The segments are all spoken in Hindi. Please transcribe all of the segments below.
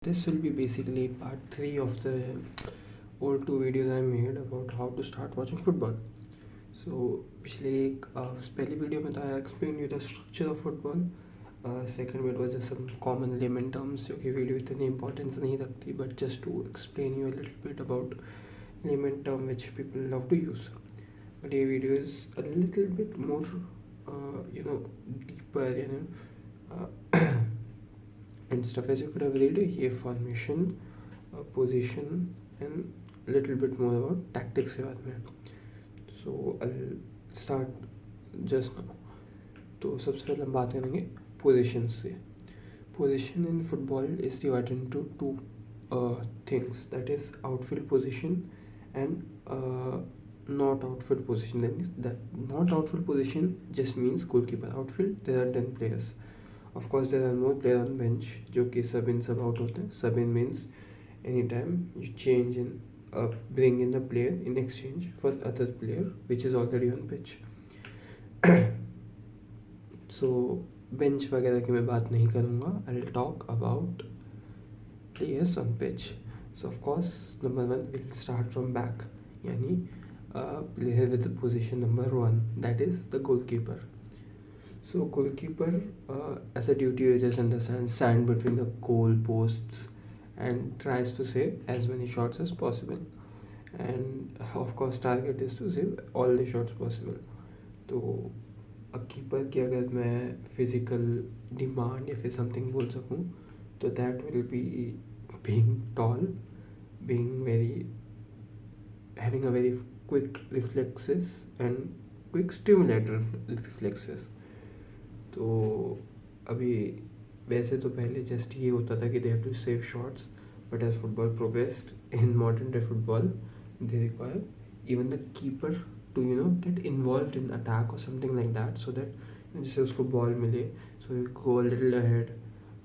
This will be basically part 3 of the old 2 videos I made about how to start watching football. So पिछले एक पहली वीडियो में तो I explained you the structure of football. Second bit was just some common layman terms जो कि वीडियो इतनी importance नहीं रखती, but just to explain you a little bit about layman term which people love to use. But ये video is a little bit more deeper, and stuff. As you could have read here, formation, position, and little bit more about tactics के बाद में. So I'll start just now. तो सबसे पहले हम बात करेंगे पोजीशन से. Position in football is divided into two things, that is outfield position and not outfield position. That not outfield position just means goalkeeper. Outfield there are 10 players. Of course there are more players on bench जो कि sub in sub out होते हैं. Sub in means anytime you change in bring in the player in exchange for other player which is already on pitch. So bench वगैरह की मैं बात नहीं करूँगा. I'll talk about players on pitch. So of course number 1 we'll start from back, यानी player with the position number 1, that is the goalkeeper. So goalkeeper as a duty you just understand stand between the goal posts and tries to save as many shots as possible, and of course target is to save all the shots possible. तो कीपर की अगर मैं फिजिकल डिमांड या फिर समथिंग बोल सकूँ तो that will be being tall, being very having a very quick reflexes and quick stimulator reflexes. तो अभी वैसे तो पहले जस्ट ये होता था कि they have to save shots, but as football progressed in modern day football they require even the keeper to get involve in attack और something like that, so that जिससे उसको बॉल मिले so you go little ahead.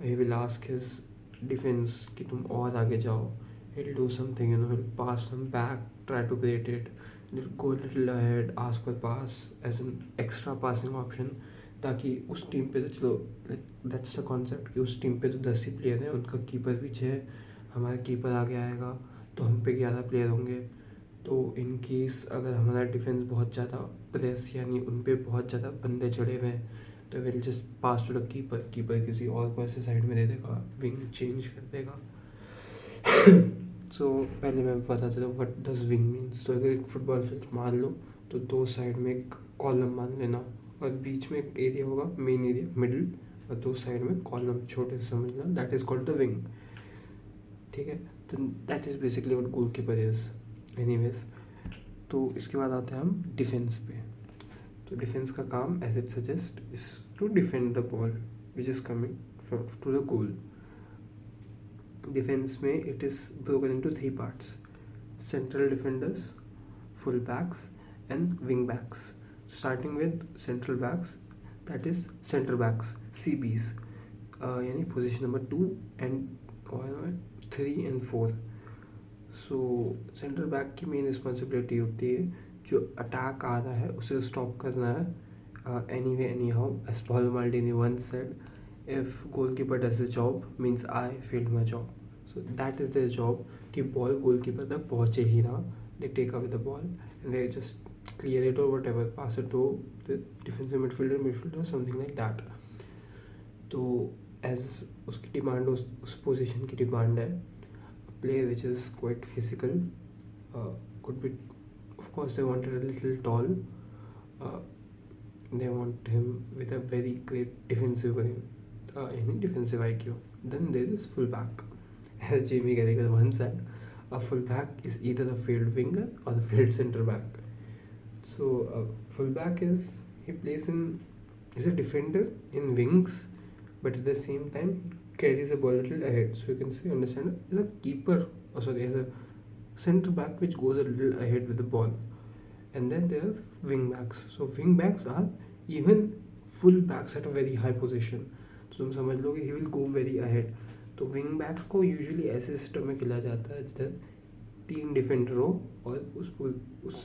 He will ask his defence कि तुम और आगे जाओ. He will do something, will pass them back, try to create it, go a little ahead, ask for pass as an extra passing option, ताकि उस टीम पे तो चलो दैट्स द कॉन्सेप्ट कि उस टीम पे तो 10 ही प्लेयर हैं, उनका कीपर पीछे है, हमारा कीपर आगे आएगा तो हम पे 11 प्लेयर होंगे. तो इन केस अगर हमारा डिफेंस बहुत ज़्यादा प्रेस यानी उन पे बहुत ज़्यादा बंदे चढ़े हुए हैं तो will just pass to the keeper. Keeper किसी और को ऐसे साइड में दे देगा, विंग चेंज कर देगा. सो पहले मैं बता देता हूँ व्हाट डज विंग मीन्स. तो अगर एक फुटबॉल फील्ड मान लो तो दो साइड में एक कॉलम मान लेना और बीच में एक एरिया होगा, मेन एरिया मिडिल, और दो साइड में कॉलम छोटे से समझना, that is called the wing. ठीक है, तो that is basically what goalkeeper is. Anyways, तो इसके बाद आते हैं हम डिफेंस पे. तो डिफेंस का काम as it suggest is to defend the ball which is coming to the goal. Defence में it is broken into 3 parts: central defenders, full backs and wing backs. Starting with central backs, that is center backs, CBs, यानी position number 2 and 3 and 4. So center back की main responsibility होती है जो अटैक आ रहा है उसे स्टॉप करना है. Anyway anyhow, as Paul Maldini once said, if goalkeeper does his job means I failed my job. So that is their job कि बॉल गोलकीपर तक पहुँचे ही ना. They take away the ball and they just clear it or whatever, pass it to the defensive midfielder, something like that. तो as उसकी डिमांड उस पोजीशन की डिमांड है, player which is quite physical, could be, of course they wanted a little tall, they want him with a very great defensive brain, any defensive IQ. Then there is full back. As Jamie Carragher once said, a full back is either a field winger or a field center back. So fullback is he's a defender in wings, but at the same time he carries the ball a little ahead. So you can understand is a keeper, sorry, as a center back which goes a little ahead with the ball. And then there are wing backs. So wing backs are even full backs at a very high position. तो तुम समझ लो कि he will go very ahead. तो wing backs को usually ऐसे सिस्टम में खेला जाता है जिधर 3 डिफेंडर हो और उस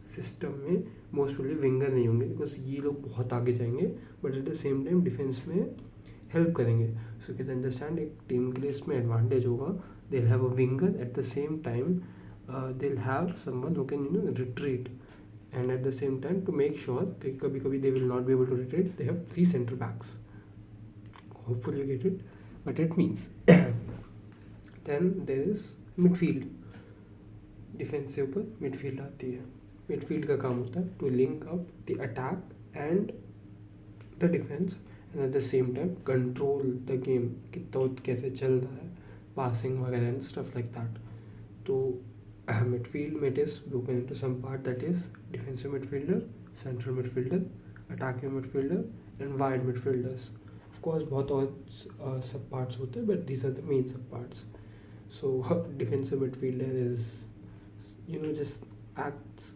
सिस्टम में मोस्ट प्रोबेबली विंगर नहीं होंगे बिकॉज ये लोग बहुत आगे जाएंगे but at the same time defence में हेल्प करेंगे. सो यू कैन अंडरस्टैंड एक टीम के लिए इसमें एडवांटेज होगा. They will have a winger eight the same time, they will have someone who can retreat, and at the same time to make sure कि कभी कभी they will not be able to retreat, they have 3 center backs. Hopefully you get it what it means. Then there is midfield. Defence से ऊपर मिडफील्ड आती है. मिडफील्ड का काम होता है to link up the attack and the defence and at the same time control the game कि तो कैसे चल रहा है, पासिंग वगैरह एंड स्टफ लाइक दैट. तो midfield में it is broken into some part that is defensive midfielder, central midfielder, attacking midfielder and wide midfielders. Of course बहुत और सब parts होते हैं but these are the main sub parts. So defensive midfielder is just acts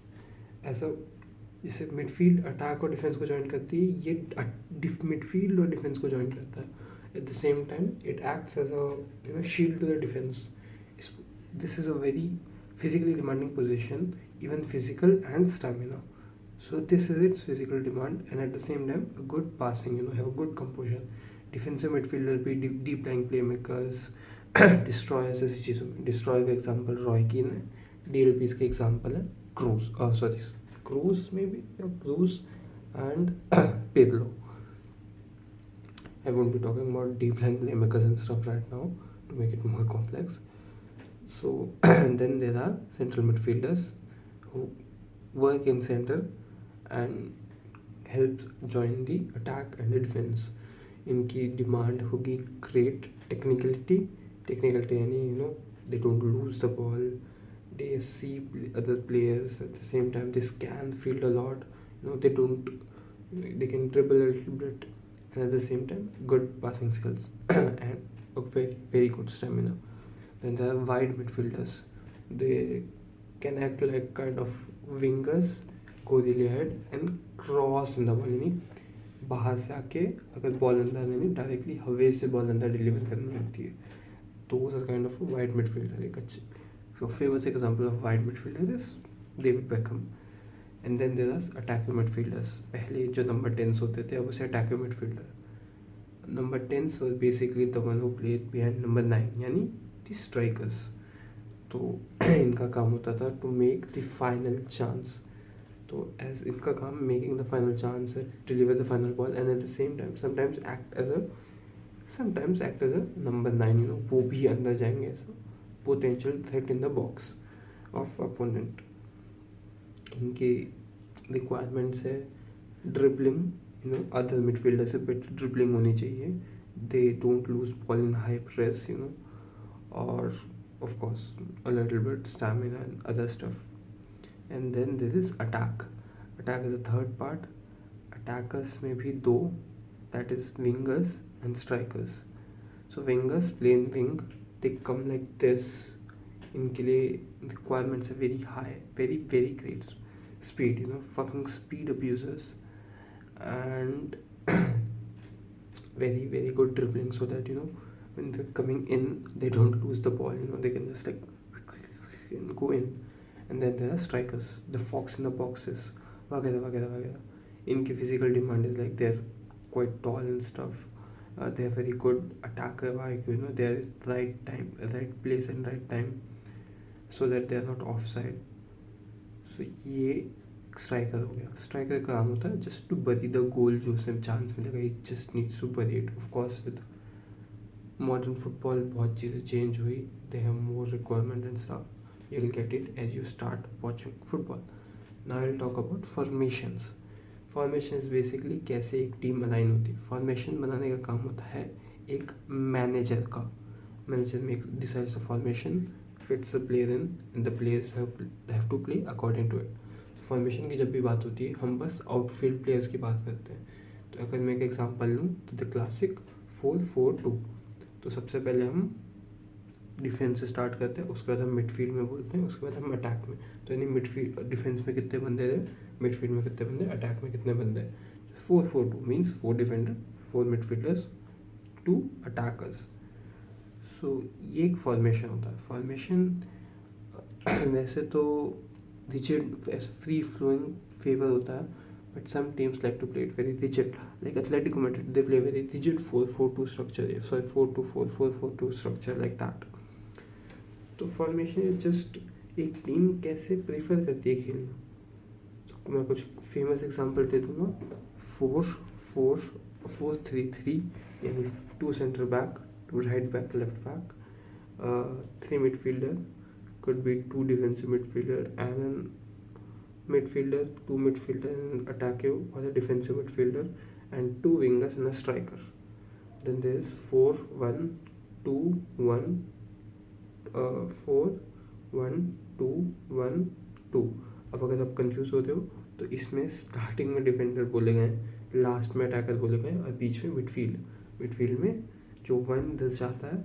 as a, जैसे मिडफील्ड अटैक और डिफेंस को ज्वाइन करती है, ये मिडफील्ड और डिफेंस को ज्वाइन करता है. At the same time it acts as a shield to the defence. This is a very physically demanding position, even physical and stamina. So this is its physical demand and at the same time a good passing, have a good composure. Defensive midfielder भी deep lying playmakers, destroyers ऐसी चीज़ों में. destroyer का example रॉय कीन है, DLPs का example है क्रूज में भी, cruise and Pirlo. I won't be talking about deep lying playmakers and stuff right now to make it more complex. So and then there are central midfielders who work in center and help join the attack and the defense. इनकी डिमांड होगी great technicality यानी they don't lose the ball, they see other players at the same time, they scan field a lot, they can dribble a little bit and at the same time good passing skills and a very very good stamina. Then there are wide midfielders. They can act like kind of wingers, go really ahead and cross in the ball. यानी बाहर से आके अगर बॉल अंदर नहीं, डायरेक्टली हवे से बॉल अंदर डिलीवर करनी होती है. Those are kind of a wide midfielder. एक अच्छे famous example of wide midfielder is David Beckham. And then there are attacking midfielders. पहले जो number 10s होते थे अब उसे attacking midfielder. Number 10s was basically the one who played behind number 9 यानी the strikers. तो इनका काम होता था to make the final chance. तो as इनका काम making the final chance है, deliver the final ball and at the same time sometimes act as a number 9. वो भी अंदर जाएंगे as a potential threat in the box of opponent. इनके requirements है dribbling, other midfielders से better dribbling होनी चाहिए. They don't lose ball in high press, or of course a little bit stamina and other stuff. And then there is attack is the third part. Attackers में भी दो, that is wingers and strikers. So wingers play in wing, they come like this. इनके लिए requirements are very high, very very great speed, fucking speed abusers and very very good dribbling so that when they're coming in they don't lose the ball, they can just like go in. And then there are strikers, the fox in the boxes वगैरह. इनकी physical demand is like they're quite tall and stuff, they're very good attacker IQ, they're right place and right time so that they're not offside. So ये स्ट्राइकर हो गया. स्ट्राइकर का काम होता है just to bury the goal, जो उसे चांस मिलेगा, he just needs to bury it. Of course with modern football बहुत चीज़ें चेंज हुई, they have more requirement and stuff. You will get it as you start watching football. Now I will talk about formations. Formations basically कैसे एक टीम अलाइन होती है. फॉर्मेशन बनाने का काम होता है एक मैनेजर का. Manager make decides the formation, fits the player in and the players have to play according to it. Formation की जब भी बात होती है हम बस आउटफील्ड प्लेयर्स की बात करते हैं. तो अगर मैं एक एग्जांपल लूँ तो द क्लासिक 4-4-2. तो सबसे पहले हम डिफेंस से स्टार्ट करते हैं, उसके बाद हम मिडफील्ड में बोलते हैं, उसके बाद हम अटैक में. तो यानी मिडफील्ड डिफेंस में कितने बंदे थे, मिडफील्ड में कितने बंदे, अटैक में कितने बंदे. 4-4-2 मीन्स 4 डिफेंडर, 4 मिडफील्डर्स, 2 अटैकर्स. सो ये एक फॉर्मेशन होता है. फॉर्मेशन वैसे तो रिजिड फ्री फ्लोइंग फेवर होता है, but some teams like to play it very rigid. Like Atletico Madrid, they play very rigid 4-4-2 structure. Sorry, 4-2-4-4-4-2 structure like that. तो फॉर्मेशन जस्ट एक टीम कैसे प्रेफर करती है खेलना. तो मैं कुछ फेमस एग्जांपल दे दूँगा. 4-4-4-3-3 यानी 2 centre back, 2 right back, left back, 3 midfielder, could be 2 defensive midfielder and an midfielder, 2 midfielder and attacking or a defensive midfielder, and 2 wingers and a striker. Then there is 4-1-2-1, 4-1-2-1-2. अब अगर आप कंफ्यूज होते हो तो इसमें स्टार्टिंग में डिफेंडर बोले गए, लास्ट में अटैकर बोले गए और बीच में मिडफील्ड में जो 1 10 जाता है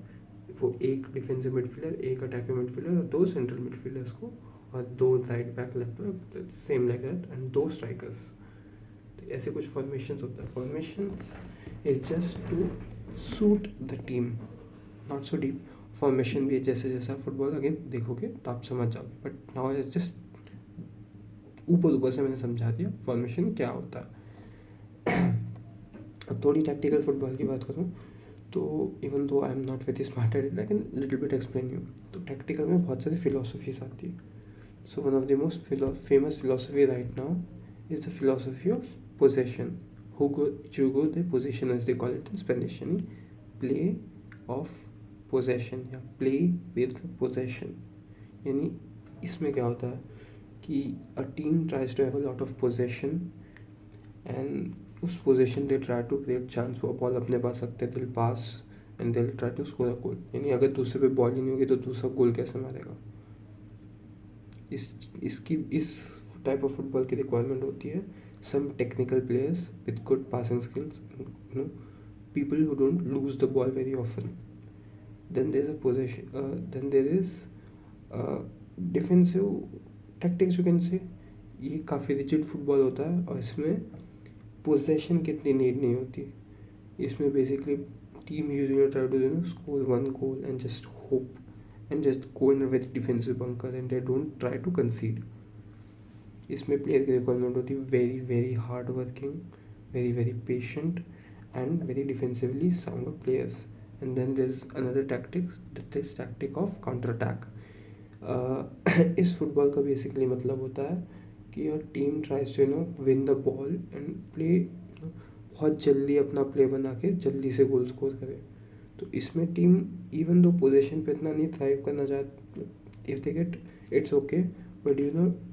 वो एक डिफेंसिव मिडफील्डर, एक अटैकिंग मिडफील्डर और 2 सेंट्रल मिडफील्डर्स को, और 2 right back, left back, same like that, and 2 strikers. तो ऐसे कुछ फॉर्मेशंस होता है. Formations is just to suit the team, not so deep. Formation भी जैसे जैसा फुटबॉल अगेन देखोगे तो आप समझ जाओगे, बट नाउ इज जस्ट ऊपर से मैंने समझा दिया फॉर्मेशन क्या होता है. अब थोड़ी टैक्टिकल फुटबॉल की बात करूँ तो even though I am not very smart at it, I can little bit explain you. तो टैक्टिकल में बहुत सारी फिलोसफीज आती है. So one of the most famous philosophy right now is the philosophy of possession. जुगो द पोजिशन as they call it in Spanish, यानी प्ले ऑफ पोजेशन या प्ले विद पोजेशन. यानी इसमें क्या होता है कि a team tries to have a lot of possession and उस position they try to create chance. वो बॉल अपने पास रखते हैं, they'll pass and they'll try to score a goal. यानी अगर दूसरे पे बॉल ही नहीं होगी तो दूसरा गोल कैसे मारेगा. इस टाइप ऑफ फुटबॉल की रिक्वायरमेंट होती है some technical players with good passing skills, you know, people who don't lose the ball very often. Then there is a position, then there is defensive tactics, you can say. ये काफ़ी रिजिड फुटबॉल होता है और इसमें पोजेशन कितनी नीड नहीं होती. इसमें basically team usually try to score 1 goal and just hope and just go in a very defensive bunker and they don't try to concede. इसमें प्लेयर की रिक्वायरमेंट होती है very very hard working, very very patient and very defensively sound players. And then there is another tactics, that is tactic of counter attack. इस फुटबॉल का बेसिकली मतलब होता है कि your team tries to win the ball and play, बहुत जल्दी अपना प्ले बना के जल्दी से गोल स्कोर करे. तो इसमें टीम इवन दो पोजीशन पे इतना नहीं थ्राइव करना चाहती, if they get it's okay, but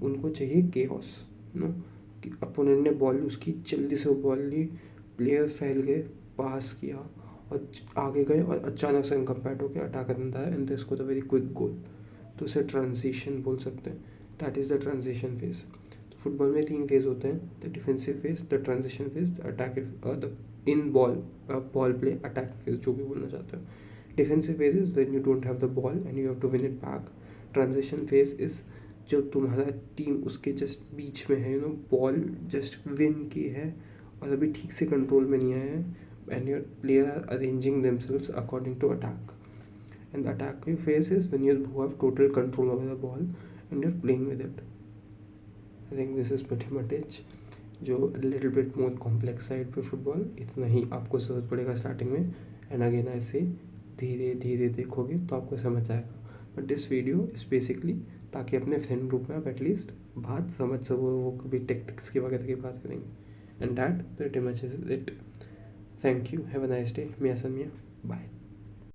उनको चाहिए केओस, कि अपोनेंट ने बॉल उसकी जल्दी से बॉल ली, प्लेयर फैल गए, पास किया और आगे गए और अचानक से इनकम्पैक्ट होकर अटैक करना है एंड दिस को द वेरी क्विक गोल. तो उसे ट्रांजिशन बोल सकते हैं. That is the transition phase. तो फुटबॉल में 3 फेज होते हैं, the defensive phase, the transition phase, the attack, the in ball play attack phase, जो भी बोलना चाहते हो. Defensive phase is when you don't have the ball and you have to win it back. Transition phase is जब तुम्हारा टीम उसके जस्ट बीच में है, बॉल जस्ट विन की है और अभी ठीक से कंट्रोल में नहीं आया है and your player are arranging themselves according to attack. And the attacking phase is when you have total control over the ball and you're playing with it. I think this is pretty much it. जो little bit more complex side पे फुटबॉल, इतना ही आपको समझ पड़ेगा स्टार्टिंग में, एंड अगेन ऐसे धीरे धीरे देखोगे तो आपको समझ आएगा. But this video is basically ताकि अपने फ्रेंड ग्रुप में आप एटलीस्ट बात समझ सको, वो कभी टेक्टिक्स की वगैरह की बात करेंगे. And that pretty much is it. Thank you, have a nice day. मियां सन मियां, बाय.